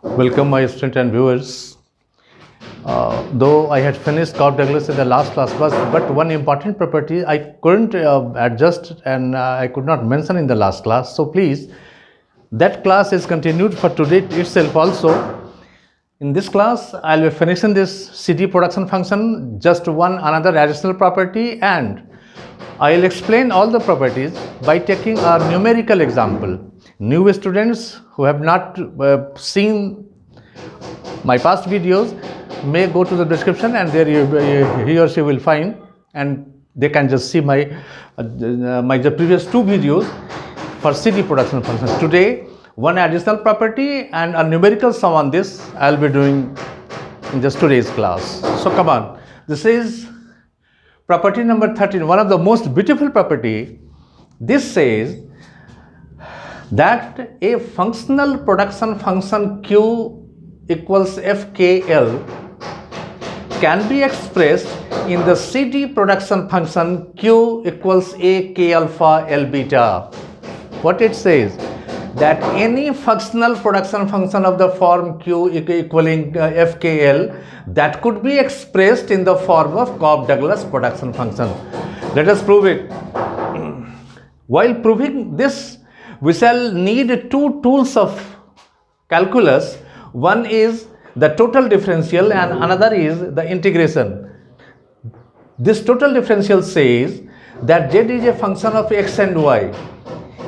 Welcome my student and viewers. Though I had finished Cobb-Douglas in the last class, but one important property I couldn't adjust and I could not mention in the last class. So please, that class is continued for today itself also. In this class, I will be finishing this CD production function, just one another additional property, and I will explain all the properties by taking a numerical example. New students who have not seen my past videos may go to the description, and there he or she will find, and they can just see my the previous two videos for CD production functions. Today, one additional property and a numerical sum on this I will be doing in just today's class. So come on, this is property number 13, one of the most beautiful property. This says that a functional production function Q equals FKL can be expressed in the CD production function Q equals A K alpha L beta. What it says? That any functional production function of the form Q equaling FKL that could be expressed in the form of Cobb-Douglas production function. Let us prove it. While proving this, we shall need two tools of calculus. One is the total differential and another is the integration. This total differential says that z is a function of x and y.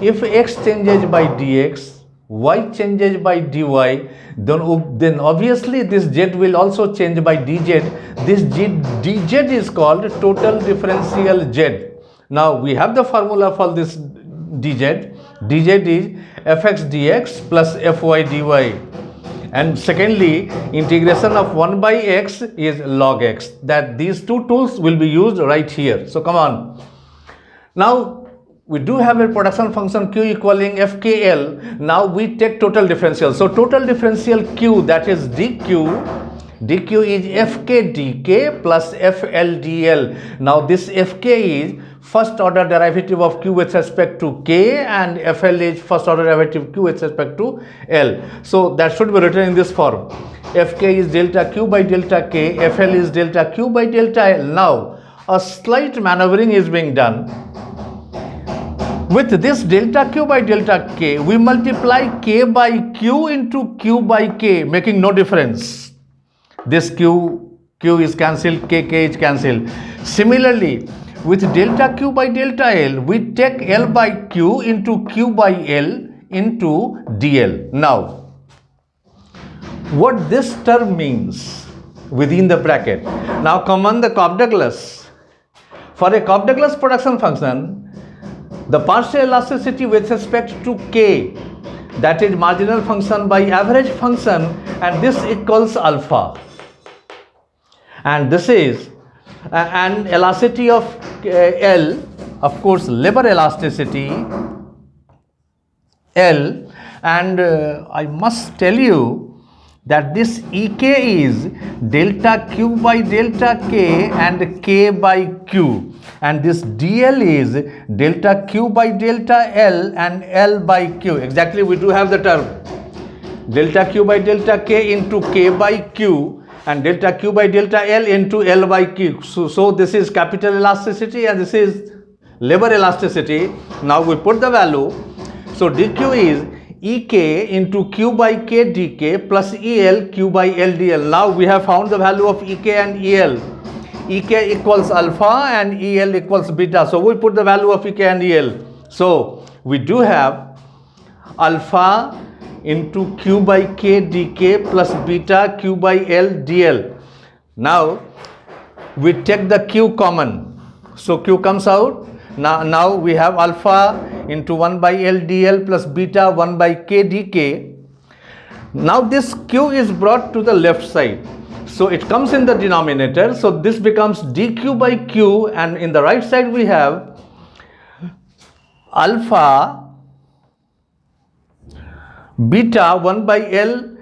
If x changes by dx, y changes by dy, then obviously this z will also change by dz. This dz is called total differential z. Now we have the formula for this dz. dz is fx dx plus fy dy. And secondly, integration of 1 by x is log x. That these two tools will be used right here. So come on. Now we do have a production function Q equaling FKL. Now we take total differential. So total differential Q, that is dq is Fk dk plus Fl dl. Now this Fk is first order derivative of Q with respect to K, and Fl is first order derivative Q with respect to L. So that should be written in this form. Fk is delta Q by delta K, Fl is delta Q by delta L. Now a slight maneuvering is being done. With this delta Q by delta K, we multiply K by Q into Q by K, making no difference. This Q is cancelled, K is cancelled. Similarly, with delta Q by delta L, we take L by Q into Q by L into DL. Now, what this term means within the bracket. Now come on the Cobb-Douglas. For a Cobb-Douglas production function, the partial elasticity with respect to K, that is marginal function by average function, and this equals alpha. And this is an elasticity of L, of course labor elasticity L, and I must tell you that this Ek is delta Q by delta K and K by Q, and this DL is delta Q by delta L and L by Q. Exactly, we do have the term delta Q by delta K into K by Q and delta Q by delta L into L by Q. So this is capital elasticity and this is labor elasticity. Now we put the value. So dq is Ek into Q by K dk plus EL Q by L dl. Now we have found the value of Ek and EL. Ek equals alpha and EL equals beta. So we put the value of Ek and EL. So we do have alpha into Q by K dk plus beta Q by L dl. Now we take the Q common. So Q comes out. Now we have alpha into 1 by L dl plus beta 1 by K dk. Now this Q is brought to the left side. So it comes in the denominator. So this becomes dq by Q, and in the right side we have alpha beta 1 by L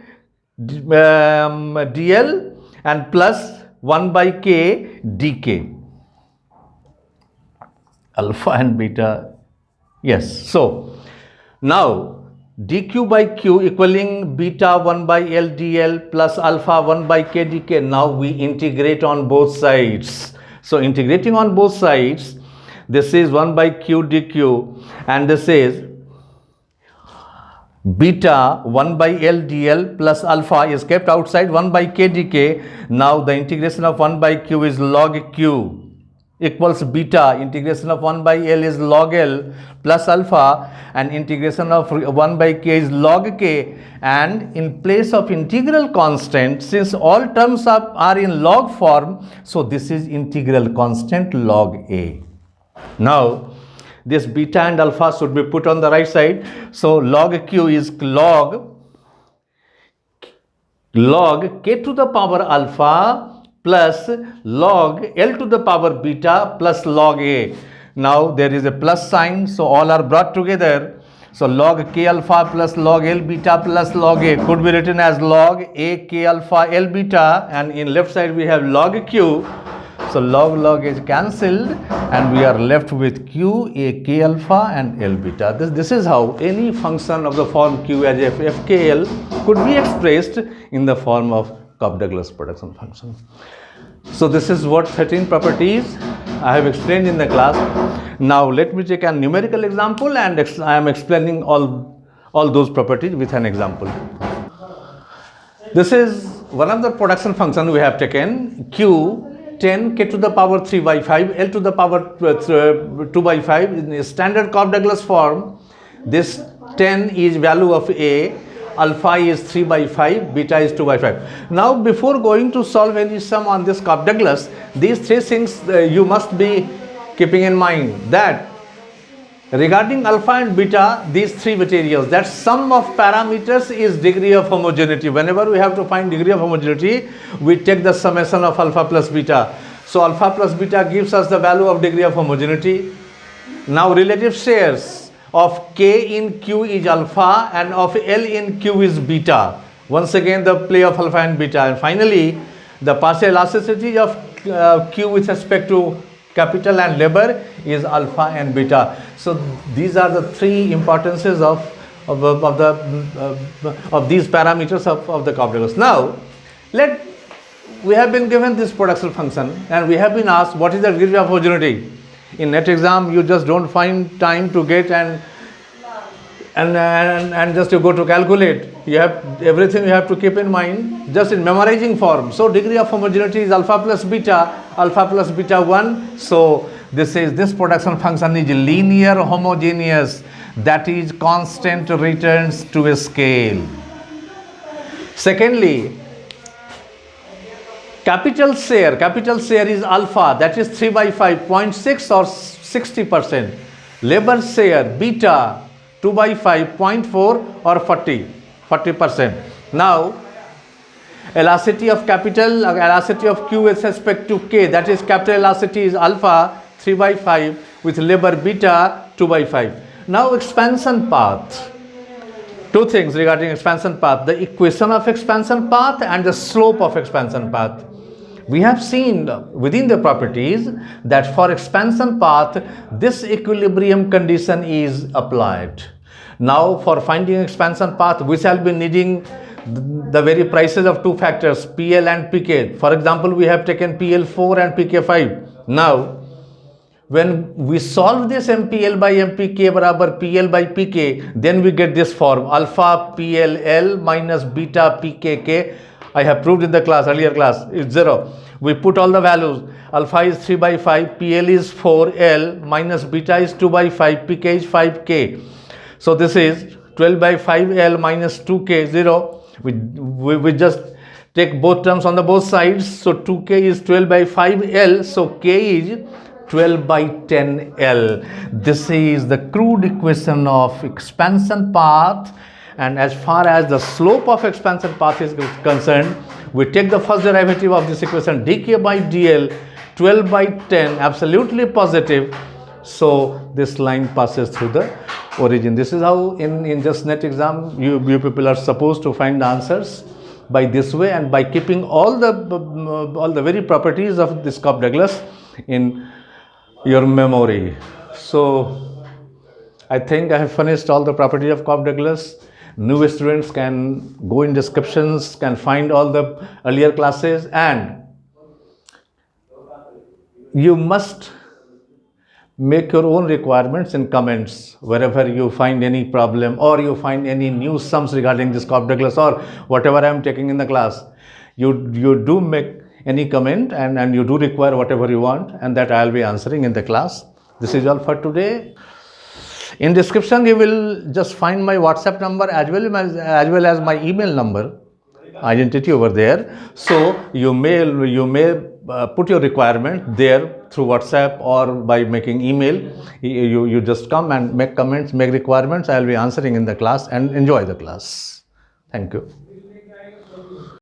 dl and plus 1 by K dk. Alpha and beta, yes. So now dq by q equaling beta 1 by L dl plus alpha 1 by k dk. Now we integrate on both sides. So integrating on both sides, this is 1 by q dq and this is beta 1 by L dl plus alpha is kept outside 1 by k dk. Now the integration of 1 by q is log q equals beta, integration of 1 by L is log L plus alpha, and integration of 1 by k is log k. And in place of integral constant, since all terms are in log form, so this is integral constant log a. Now this beta and alpha should be put on the right side. So log q is log k to the power alpha plus log L to the power beta plus log a. Now there is a plus sign, so all are brought together. So log k alpha plus log L beta plus log a could be written as log a k alpha L beta, and in left side we have log q. So log is cancelled and we are left with q, a k alpha and L beta. This is how any function of the form q as f fkl could be expressed in the form of Cobb-Douglas production function. So this is what 13 properties I have explained in the class. Now let me take a numerical example and I am explaining all those properties with an example. This is one of the production functions we have taken. Q 10 k to the power 3 by 5 L to the power 2 by 5 in a standard Cobb-Douglas form. This 10 is value of A, alpha is 3 by 5, beta is 2 by 5. Now before going to solve any sum on this Cobb-Douglas, these three things you must be keeping in mind, that regarding alpha and beta, these three materials, that sum of parameters is degree of homogeneity. Whenever we have to find degree of homogeneity, we take the summation of alpha plus beta. So alpha plus beta gives us the value of degree of homogeneity. Now relative shares of k in q is alpha and of L in q is beta. Once again the play of alpha and beta. And finally the partial elasticity of q with respect to capital and labor is alpha and beta. So these are the three importances of these parameters of the Cobb-Douglas. Now we have been given this production function and we have been asked what is the degree of homogeneity. In net exam you just don't find time to get and just to go to calculate. You have everything you have to keep in mind just in memorizing form. So degree of homogeneity is alpha plus beta 1. So this production function is linear homogeneous, that is constant returns to a scale. Secondly, capital share is alpha, that is 3 by 5, 0.6 or 60%. Labor share beta 2 by 5, 0.4 or 40%. Now elasticity of q with respect to k, that is capital elasticity is alpha 3 by 5 with labor beta 2 by 5. Now expansion path. Two things regarding expansion path: the equation of expansion path and the slope of expansion path. We have seen within the properties that for expansion path this equilibrium condition is applied. Now for finding expansion path we shall be needing the very prices of two factors, PL and PK. For example, we have taken PL4 and PK5. Now when we solve this MPL by MPK barabar PL by PK, then we get this form alpha PLL minus beta PKK. I have proved in the earlier class, it's 0. We put all the values. Alpha is 3 by 5, PL is 4, L minus beta is 2 by 5, PK is 5K. So this is 12 by 5L minus 2K, 0. We just take both terms on the both sides. So 2K is 12 by 5L. So K is 12 by 10L. This is the crude equation of expansion path. And as far as the slope of expansion path is concerned, we take the first derivative of this equation, dk by dl, 12 by 10, absolutely positive. So this line passes through the origin. This is how in just net exam you people are supposed to find the answers, by this way, and by keeping all the very properties of this Cobb-Douglas in your memory. So I think I have finished all the properties of Cobb-Douglas. New students can go in descriptions, can find all the earlier classes, and you must make your own requirements in comments wherever you find any problem or you find any new sums regarding this Cobb Douglas or whatever I am taking in the class. You do make any comment and you do require whatever you want, and that I'll be answering in the class. This is all for today. In description you will just find my WhatsApp number as well as my email number identity over there. So you may put your requirement there through WhatsApp or by making email. You just come and make comments, make requirements. I'll be answering in the class, and enjoy the class. Thank you.